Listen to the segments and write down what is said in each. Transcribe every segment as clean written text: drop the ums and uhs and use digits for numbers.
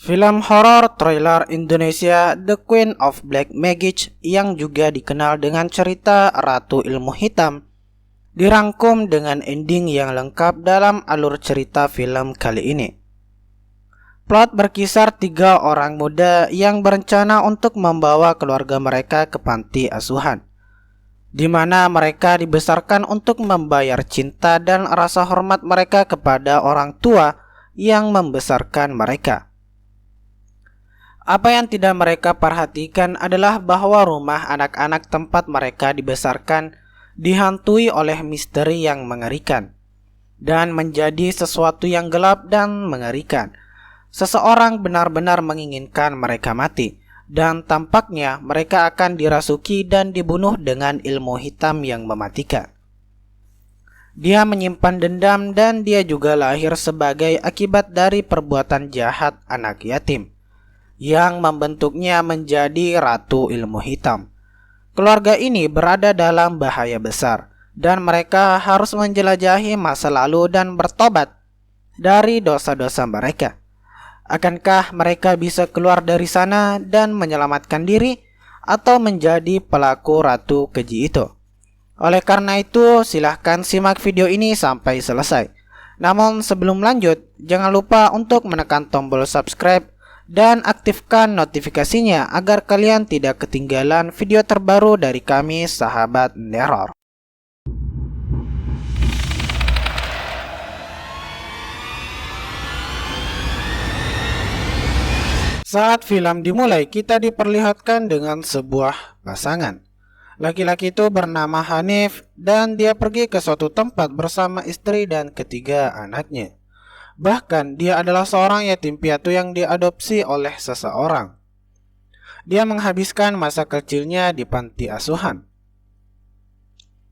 Film horor trailer Indonesia The Queen of Black Magic yang juga dikenal dengan cerita Ratu Ilmu Hitam dirangkum dengan ending yang lengkap dalam alur cerita film kali ini. Plot berkisar 3 orang muda yang berencana untuk membawa keluarga mereka ke panti asuhan, di mana mereka dibesarkan untuk membayar cinta dan rasa hormat mereka kepada orang tua yang membesarkan mereka. Apa yang tidak mereka perhatikan adalah bahwa rumah anak-anak tempat mereka dibesarkan dihantui oleh misteri yang mengerikan dan menjadi sesuatu yang gelap dan mengerikan. Seseorang benar-benar menginginkan mereka mati, dan tampaknya mereka akan dirasuki dan dibunuh dengan ilmu hitam yang mematikan. Dia menyimpan dendam dan dia juga lahir sebagai akibat dari perbuatan jahat anak yatim yang membentuknya menjadi Ratu Ilmu Hitam. Keluarga ini berada dalam bahaya besar dan mereka harus menjelajahi masa lalu dan bertobat dari dosa-dosa mereka. Akankah mereka bisa keluar dari sana dan menyelamatkan diri atau menjadi pelaku ratu keji itu? Oleh karena itu, silahkan simak video ini sampai selesai. Namun sebelum lanjut, jangan lupa untuk menekan tombol subscribe dan aktifkan notifikasinya agar kalian tidak ketinggalan video terbaru dari kami, sahabat neror. Saat film dimulai, kita diperlihatkan dengan sebuah pasangan. Laki-laki itu bernama Hanif dan dia pergi ke suatu tempat bersama istri dan ketiga anaknya. Bahkan dia adalah seorang yatim piatu yang diadopsi oleh seseorang. Dia menghabiskan masa kecilnya di panti asuhan.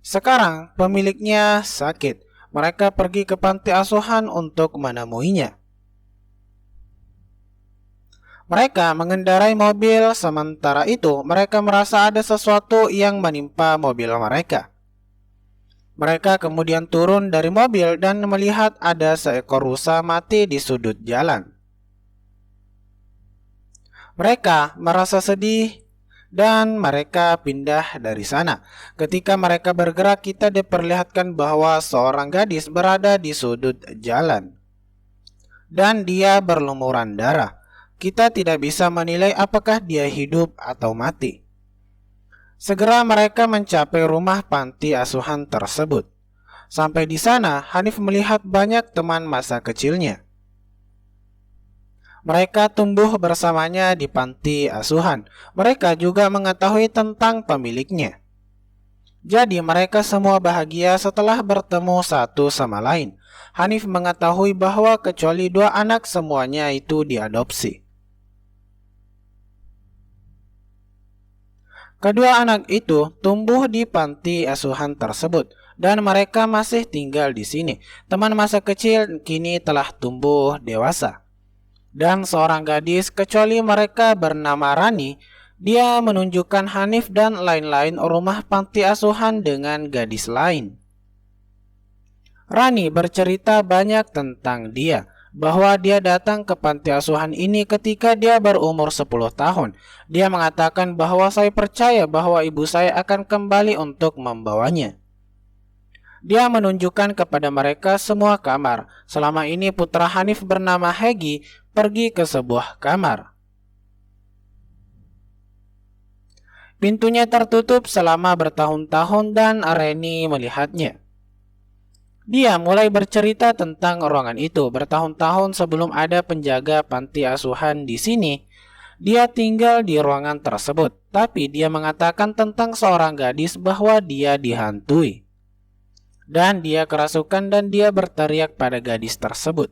Sekarang pemiliknya sakit. Mereka pergi ke panti asuhan untuk menemuinya. Mereka mengendarai mobil, sementara itu mereka merasa ada sesuatu yang menimpa mobil mereka. Mereka kemudian turun dari mobil dan melihat ada seekor rusa mati di sudut jalan. Mereka merasa sedih dan mereka pindah dari sana. Ketika mereka bergerak, kita diperlihatkan bahwa seorang gadis berada di sudut jalan dan dia berlumuran darah. Kita tidak bisa menilai apakah dia hidup atau mati. Segera mereka mencapai rumah panti asuhan tersebut. Sampai di sana, Hanif melihat banyak teman masa kecilnya. Mereka tumbuh bersamanya di panti asuhan. Mereka juga mengetahui tentang pemiliknya. Jadi mereka semua bahagia setelah bertemu satu sama lain. Hanif mengetahui bahwa kecuali 2 anak semuanya itu diadopsi. Kedua anak itu tumbuh di panti asuhan tersebut dan mereka masih tinggal di sini. Teman masa kecil kini telah tumbuh dewasa. Dan seorang gadis, kecuali mereka bernama Rani, dia menunjukkan Hanif dan lain-lain rumah panti asuhan dengan gadis lain. Rani bercerita banyak tentang dia, bahwa dia datang ke panti asuhan ini ketika dia berumur 10 tahun. Dia mengatakan bahwa saya percaya bahwa ibu saya akan kembali untuk membawanya. Dia menunjukkan kepada mereka semua kamar. Selama ini putra Hanif bernama Hegi pergi ke sebuah kamar. Pintunya tertutup selama bertahun-tahun dan Reni melihatnya. Dia mulai bercerita tentang ruangan itu. Bertahun-tahun sebelum ada penjaga panti asuhan di sini, dia tinggal di ruangan tersebut. Tapi dia mengatakan tentang seorang gadis bahwa dia dihantui. Dan dia kerasukan dan dia berteriak pada gadis tersebut.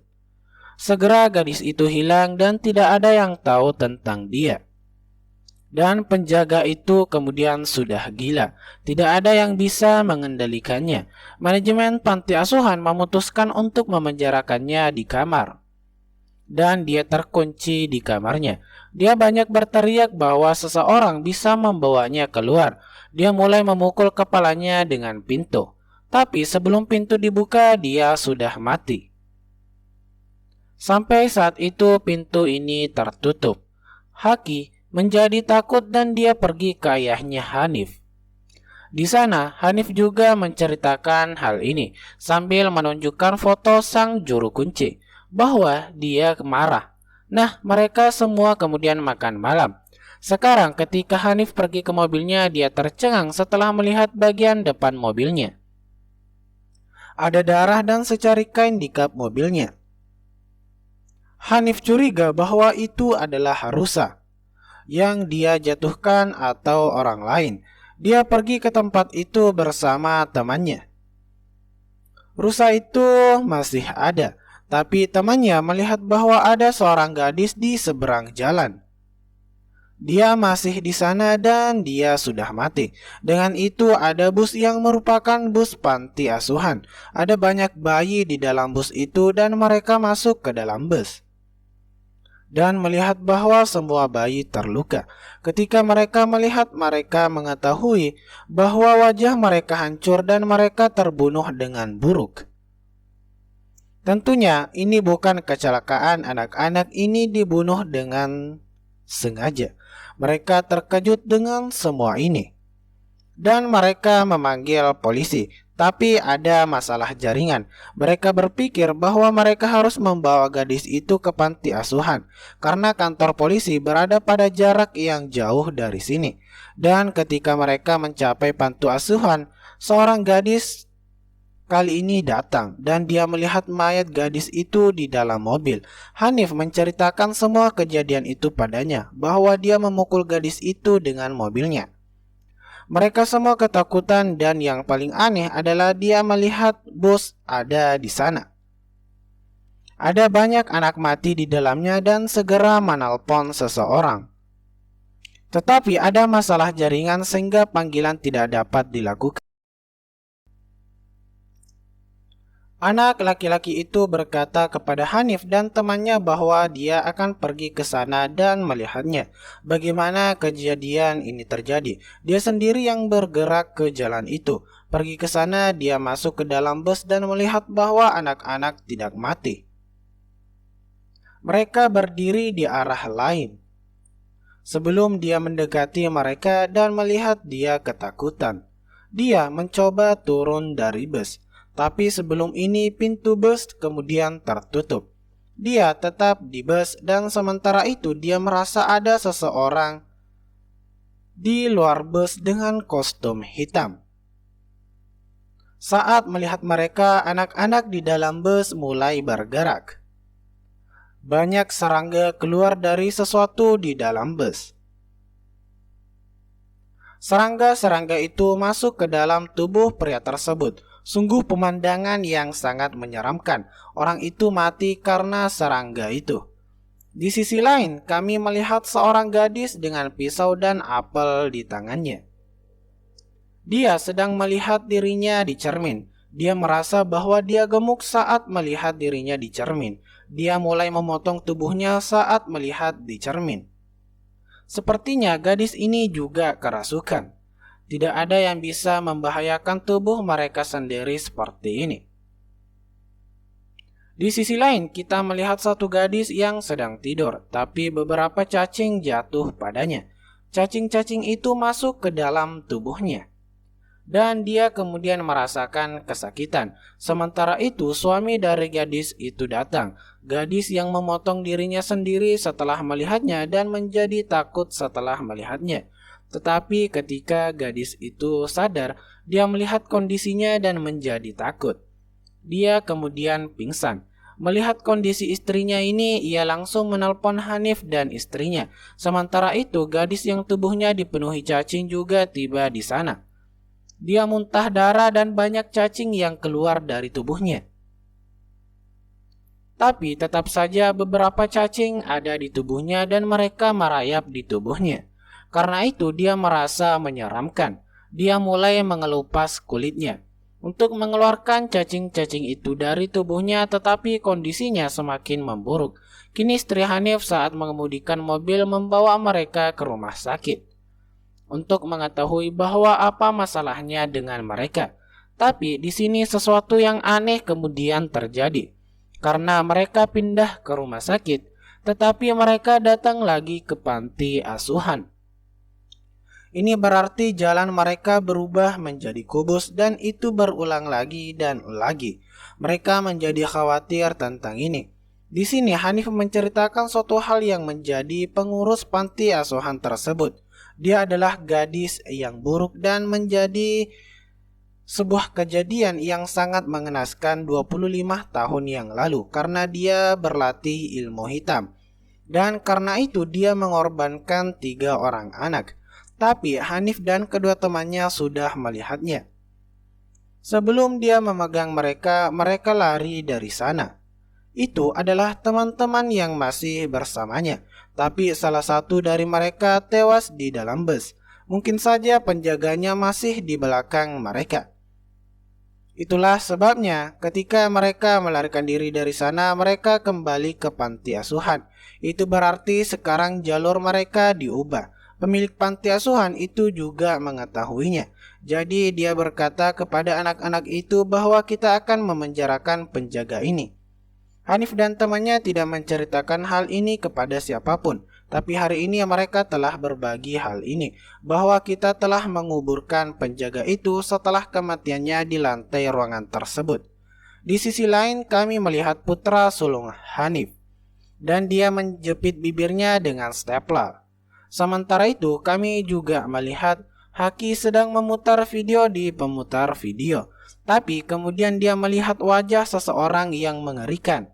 Segera gadis itu hilang dan tidak ada yang tahu tentang dia. Dan penjaga itu kemudian sudah gila. Tidak ada yang bisa mengendalikannya. Manajemen panti asuhan memutuskan untuk memenjarakannya di kamar. Dan dia terkunci di kamarnya. Dia banyak berteriak bahwa seseorang bisa membawanya keluar. Dia mulai memukul kepalanya dengan pintu. Tapi sebelum pintu dibuka, dia sudah mati. Sampai saat itu pintu ini tertutup. Haki menjadi takut dan dia pergi ke ayahnya Hanif. Di sana, Hanif juga menceritakan hal ini sambil menunjukkan foto sang juru kunci bahwa dia marah. Nah, mereka semua kemudian makan malam. Sekarang ketika Hanif pergi ke mobilnya, dia tercengang setelah melihat bagian depan mobilnya. Ada darah dan secari kain di kap mobilnya. Hanif curiga bahwa itu adalah rusa yang dia jatuhkan atau orang lain. Dia pergi ke tempat itu bersama temannya. Rusa itu masih ada, tapi temannya melihat bahwa ada seorang gadis di seberang jalan. Dia masih di sana dan dia sudah mati. Dengan itu ada bus yang merupakan bus panti asuhan. Ada banyak bayi di dalam bus itu dan mereka masuk ke dalam bus dan melihat bahwa semua bayi terluka. Ketika mereka melihat, mereka mengetahui bahwa wajah mereka hancur dan mereka terbunuh dengan buruk. Tentunya ini bukan kecelakaan, anak-anak ini dibunuh dengan sengaja. Mereka terkejut dengan semua ini dan mereka memanggil polisi. Tapi ada masalah jaringan. Mereka berpikir bahwa mereka harus membawa gadis itu ke panti asuhan karena kantor polisi berada pada jarak yang jauh dari sini. Dan ketika mereka mencapai panti asuhan, seorang gadis kali ini datang dan dia melihat mayat gadis itu di dalam mobil. Hanif menceritakan semua kejadian itu padanya, bahwa dia memukul gadis itu dengan mobilnya. Mereka semua ketakutan dan yang paling aneh adalah dia melihat bus ada di sana. Ada banyak anak mati di dalamnya dan segera menelpon seseorang. Tetapi ada masalah jaringan sehingga panggilan tidak dapat dilakukan. Anak laki-laki itu berkata kepada Hanif dan temannya bahwa dia akan pergi ke sana dan melihatnya. Bagaimana kejadian ini terjadi? Dia sendiri yang bergerak ke jalan itu. Pergi ke sana, dia masuk ke dalam bus dan melihat bahwa anak-anak tidak mati. Mereka berdiri di arah lain. Sebelum dia mendekati mereka dan melihat, dia ketakutan. Dia mencoba turun dari bus. Tapi sebelum ini pintu bus kemudian tertutup. Dia tetap di bus dan sementara itu dia merasa ada seseorang di luar bus dengan kostum hitam. Saat melihat mereka, anak-anak di dalam bus mulai bergerak. Banyak serangga keluar dari sesuatu di dalam bus. Serangga-serangga itu masuk ke dalam tubuh pria tersebut. Sungguh pemandangan yang sangat menyeramkan. Orang itu mati karena serangga itu. Di sisi lain, kami melihat seorang gadis dengan pisau dan apel di tangannya. Dia sedang melihat dirinya di cermin. Dia merasa bahwa dia gemuk saat melihat dirinya di cermin. Dia mulai memotong tubuhnya saat melihat di cermin. Sepertinya gadis ini juga kerasukan. Tidak ada yang bisa membahayakan tubuh mereka sendiri seperti ini. Di sisi lain, kita melihat satu gadis yang sedang tidur, tapi beberapa cacing jatuh padanya. Cacing-cacing itu masuk ke dalam tubuhnya. Dan dia kemudian merasakan kesakitan. Sementara itu, suami dari gadis itu datang. Gadis yang memotong dirinya sendiri setelah melihatnya dan menjadi takut setelah melihatnya. Tetapi ketika gadis itu sadar, dia melihat kondisinya dan menjadi takut. Dia kemudian pingsan. Melihat kondisi istrinya ini, ia langsung menelpon Hanif dan istrinya. Sementara itu, gadis yang tubuhnya dipenuhi cacing juga tiba di sana. Dia muntah darah dan banyak cacing yang keluar dari tubuhnya. Tapi tetap saja beberapa cacing ada di tubuhnya dan mereka merayap di tubuhnya. Karena itu dia merasa menyeramkan. Dia mulai mengelupas kulitnya untuk mengeluarkan cacing-cacing itu dari tubuhnya, tetapi kondisinya semakin memburuk. Kini istri Hanif saat mengemudikan mobil membawa mereka ke rumah sakit untuk mengetahui bahwa apa masalahnya dengan mereka. Tapi di sini sesuatu yang aneh kemudian terjadi. karena mereka pindah ke rumah sakit, tetapi mereka datang lagi ke panti asuhan. Ini berarti jalan mereka berubah menjadi kubus dan itu berulang lagi dan lagi. Mereka menjadi khawatir tentang ini. Di sini Hanif menceritakan suatu hal yang menjadi pengurus panti asuhan tersebut. Dia adalah gadis yang buruk dan menjadi sebuah kejadian yang sangat mengenaskan 25 tahun yang lalu karena dia berlatih ilmu hitam. Dan karena itu dia mengorbankan 3 orang anak. Tapi Hanif dan kedua temannya sudah melihatnya. Sebelum dia memegang mereka, mereka lari dari sana. Itu adalah teman-teman yang masih bersamanya. Tapi salah satu dari mereka tewas di dalam bus. Mungkin saja penjaganya masih di belakang mereka. Itulah sebabnya ketika mereka melarikan diri dari sana, mereka kembali ke panti asuhan. Itu berarti sekarang jalur mereka diubah. Pemilik panti asuhan itu juga mengetahuinya. Jadi dia berkata kepada anak-anak itu bahwa kita akan memenjarakan penjaga ini. Hanif dan temannya tidak menceritakan hal ini kepada siapapun. Tapi hari ini mereka telah berbagi hal ini, bahwa kita telah menguburkan penjaga itu setelah kematiannya di lantai ruangan tersebut. Di sisi lain kami melihat putra sulung Hanif, dan dia menjepit bibirnya dengan stapler. Sementara itu kami juga melihat Haki sedang memutar video di pemutar video. Tapi kemudian dia melihat wajah seseorang yang mengerikan.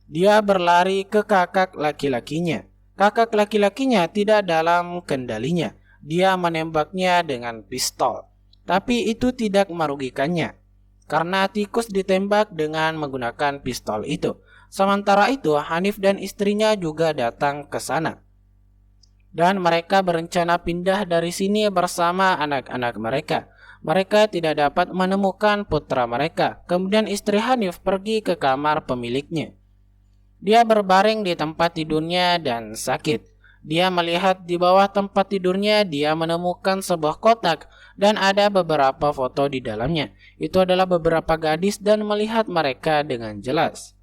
Dia berlari ke kakak laki-lakinya. Kakak laki-lakinya tidak dalam kendalinya. Dia menembaknya dengan pistol. Tapi itu tidak merugikannya, karena tikus ditembak dengan menggunakan pistol itu. Sementara itu Hanif dan istrinya juga datang ke sana. Dan mereka berencana pindah dari sini bersama anak-anak mereka. Mereka tidak dapat menemukan putra mereka. Kemudian istri Hanif pergi ke kamar pemiliknya. Dia berbaring di tempat tidurnya dan sakit. Dia melihat di bawah tempat tidurnya, dia menemukan sebuah kotak dan ada beberapa foto di dalamnya. Itu adalah beberapa gadis dan melihat mereka dengan jelas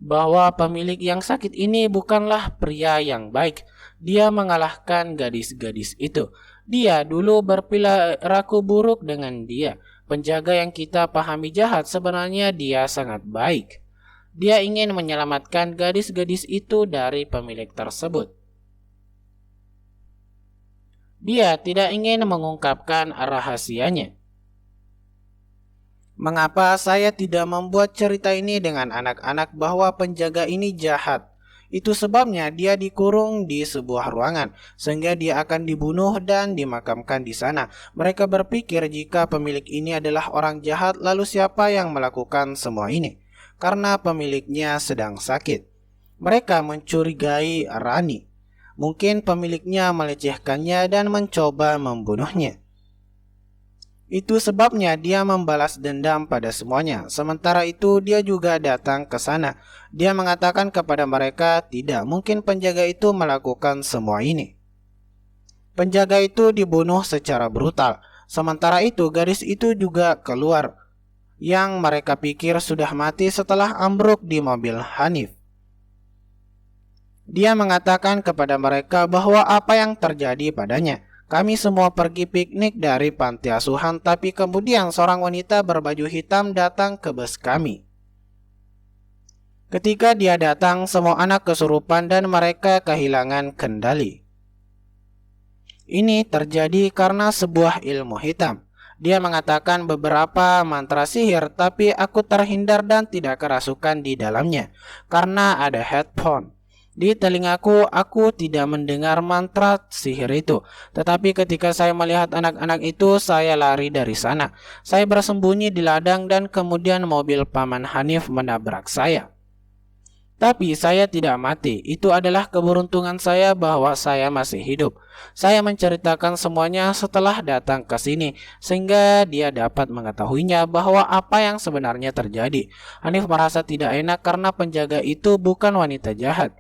bahwa pemilik yang sakit ini bukanlah pria yang baik. Dia mengalahkan gadis-gadis itu. Dia dulu berperilaku buruk dengan dia. Penjaga yang kita pahami jahat, sebenarnya dia sangat baik. Dia ingin menyelamatkan gadis-gadis itu dari pemilik tersebut. Dia tidak ingin mengungkapkan rahasianya. Mengapa saya tidak membuat cerita ini dengan anak-anak bahwa penjaga ini jahat? Itu sebabnya dia dikurung di sebuah ruangan, sehingga dia akan dibunuh dan dimakamkan di sana. Mereka berpikir jika pemilik ini adalah orang jahat, lalu siapa yang melakukan semua ini? Karena pemiliknya sedang sakit. Mereka mencurigai Rani. Mungkin pemiliknya melecehkannya dan mencoba membunuhnya. Itu sebabnya dia membalas dendam pada semuanya. Sementara itu dia juga datang ke sana. Dia mengatakan kepada mereka, tidak mungkin penjaga itu melakukan semua ini. Penjaga itu dibunuh secara brutal. Sementara itu gadis itu juga keluar, yang mereka pikir sudah mati setelah ambruk di mobil Hanif. Dia mengatakan kepada mereka bahwa apa yang terjadi padanya. Kami semua pergi piknik dari panti asuhan, tapi kemudian seorang wanita berbaju hitam datang ke bus kami. Ketika dia datang, semua anak kesurupan dan mereka kehilangan kendali. Ini terjadi karena sebuah ilmu hitam. Dia mengatakan beberapa mantra sihir, tapi aku terhindar dan tidak kerasukan di dalamnya karena ada headphone. Di telingaku, aku tidak mendengar mantra sihir itu. Tetapi ketika saya melihat anak-anak itu, saya lari dari sana. Saya bersembunyi di ladang dan kemudian mobil paman Hanif menabrak saya. Tapi saya tidak mati. Itu adalah keberuntungan saya bahwa saya masih hidup. Saya menceritakan semuanya setelah datang ke sini, sehingga dia dapat mengetahuinya bahwa apa yang sebenarnya terjadi. Hanif merasa tidak enak karena penjaga itu bukan wanita jahat.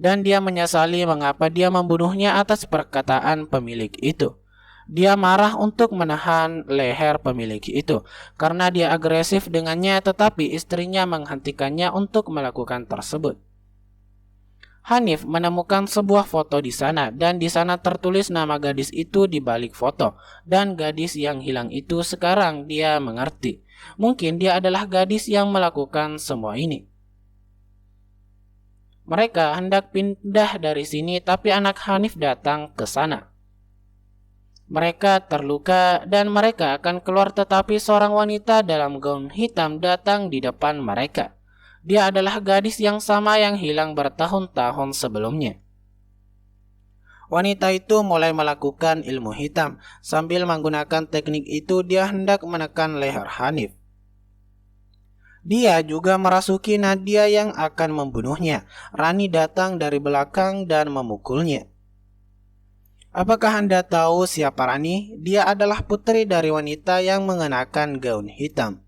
Dan dia menyesali mengapa dia membunuhnya atas perkataan pemilik itu. Dia marah untuk menahan leher pemilik itu karena dia agresif dengannya, tetapi istrinya menghentikannya untuk melakukan tersebut. Hanif menemukan sebuah foto di sana dan di sana tertulis nama gadis itu di balik foto, dan gadis yang hilang itu sekarang dia mengerti. Mungkin dia adalah gadis yang melakukan semua ini. Mereka hendak pindah dari sini, tapi anak Hanif datang ke sana. Mereka terluka dan mereka akan keluar, tetapi seorang wanita dalam gaun hitam datang di depan mereka. Dia adalah gadis yang sama yang hilang bertahun-tahun sebelumnya. Wanita itu mulai melakukan ilmu hitam. Sambil menggunakan teknik itu, dia hendak menekan leher Hanif. Dia juga merasuki Nadia yang akan membunuhnya. Rani datang dari belakang dan memukulnya. Apakah Anda tahu siapa Rani? Dia adalah putri dari wanita yang mengenakan gaun hitam.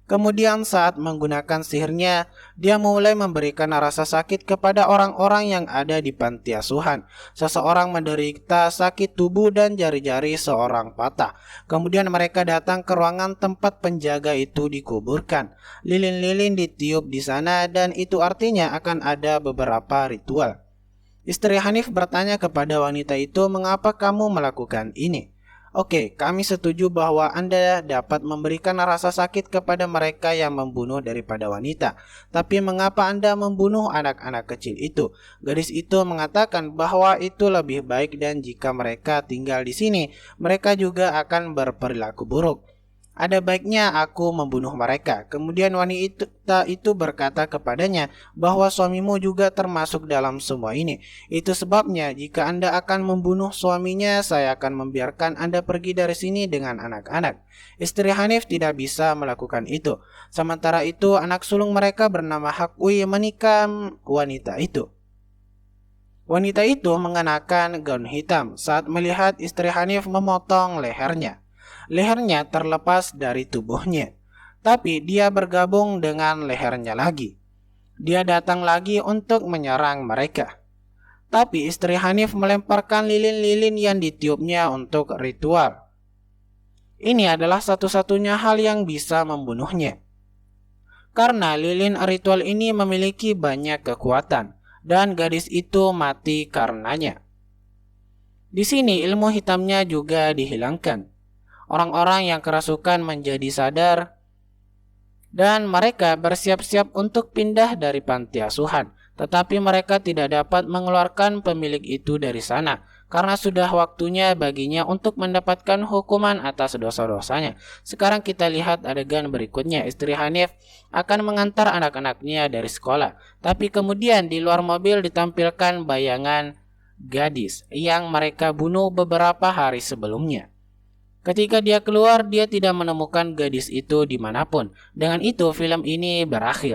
Kemudian saat menggunakan sihirnya, dia mulai memberikan rasa sakit kepada orang-orang yang ada di panti asuhan. Seseorang menderita sakit tubuh dan jari-jari seorang patah. Kemudian mereka datang ke ruangan tempat penjaga itu dikuburkan. Lilin-lilin ditiup di sana dan itu artinya akan ada beberapa ritual. Istri Hanif bertanya kepada wanita itu, "Mengapa kamu melakukan ini?" "Oke, kami setuju bahwa Anda dapat memberikan rasa sakit kepada mereka yang membunuh daripada wanita. Tapi mengapa Anda membunuh anak-anak kecil itu?" Gadis itu mengatakan bahwa itu lebih baik dan jika mereka tinggal di sini, mereka juga akan berperilaku buruk. "Ada baiknya aku membunuh mereka." Kemudian wanita itu berkata kepadanya bahwa suamimu juga termasuk dalam semua ini. "Itu sebabnya jika Anda akan membunuh suaminya, saya akan membiarkan Anda pergi dari sini dengan anak-anak." Istri Hanif tidak bisa melakukan itu. Sementara itu anak sulung mereka bernama Hakwi menikam wanita itu. Wanita itu mengenakan gaun hitam. Saat melihat istri Hanif memotong lehernya, lehernya terlepas dari tubuhnya, tapi dia bergabung dengan lehernya lagi. Dia datang lagi untuk menyerang mereka. Tapi istri Hanif melemparkan lilin-lilin yang ditiupnya untuk ritual. Ini adalah satu-satunya hal yang bisa membunuhnya. Karena lilin ritual ini memiliki banyak kekuatan, dan gadis itu mati karenanya. Di sini ilmu hitamnya juga dihilangkan. Orang-orang yang kerasukan menjadi sadar dan mereka bersiap-siap untuk pindah dari panti asuhan. Tetapi mereka tidak dapat mengeluarkan pemilik itu dari sana karena sudah waktunya baginya untuk mendapatkan hukuman atas dosa-dosanya. Sekarang kita lihat adegan berikutnya. Istri Hanif akan mengantar anak-anaknya dari sekolah. Tapi kemudian di luar mobil ditampilkan bayangan gadis yang mereka bunuh beberapa hari sebelumnya. Ketika dia keluar, dia tidak menemukan gadis itu dimanapun. Dengan itu, film ini berakhir.